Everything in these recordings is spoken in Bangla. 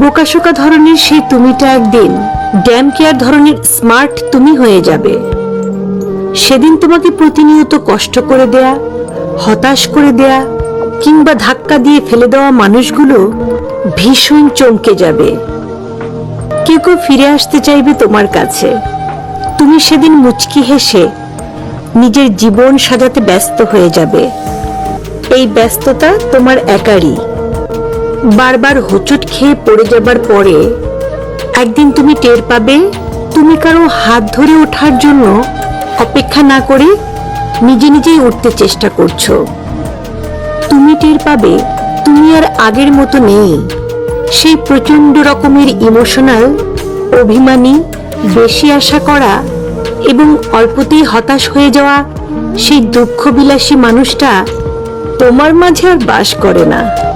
বোকাশোকা ধরনের সেই তুমিটা একদিন ড্যাম কেয়ার ধরনের স্মার্ট তুমি হয়ে যাবে। সেদিন তোমাকে প্রতিনিয়ত কষ্ট করে দেয়া, হতাশ করে দেয়া কিংবা ধাক্কা দিয়ে ফেলে দেওয়া মানুষগুলো ভীষণ চমকে যাবে। কেউ কেউ ফিরে আসতে চাইবে তোমার কাছে। তুমি সেদিন মুচকি হেসে নিজের জীবন সাজাতে ব্যস্ত হয়ে যাবে। এই ব্যস্ততা তোমার একারই। বারবার হোঁচট খেয়ে পড়ে যাবার পরে একদিন তুমি টের পাবে তুমি কারো হাত ধরে ওঠার জন্য অপেক্ষা না করে নিজে নিজেই উঠতে চেষ্টা করছো। তুমি টের পাবে তুমি আর আগের মতো নেই। সেই প্রচন্ড রকমের ইমোশনাল, অভিমানী, বেশি আশা করা এবং অল্পতেই হতাশ হয়ে যাওয়া সেই দুঃখবিলাসী মানুষটা তোমার মাঝে আর বাস করে না।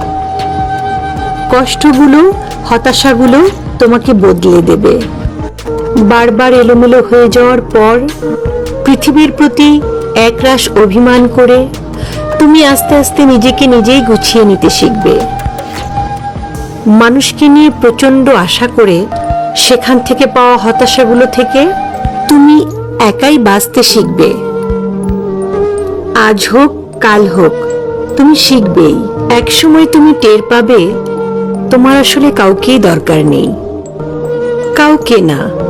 কষ্টগুলো, হতাশাগুলো তোমাকে বদলে দেবে। বারবার এলোমেলো হয়ে যাওয়ার পর পৃথিবীর প্রতি একরাশ অভিমান করে তুমি আস্তে আস্তে নিজেকে নিজেই গুছিয়ে নিতে শিখবে। মানুষকে নিয়ে প্রচন্ড আশা করে সেখান থেকে পাওয়া হতাশাগুলো থেকে তুমি একাই বাঁচতে শিখবে। আজ হোক কাল হোক তুমি শিখবেই। একসময় তুমি টের পাবে তোমার আসলে কাউকেই দরকার নেই। কাউকে না।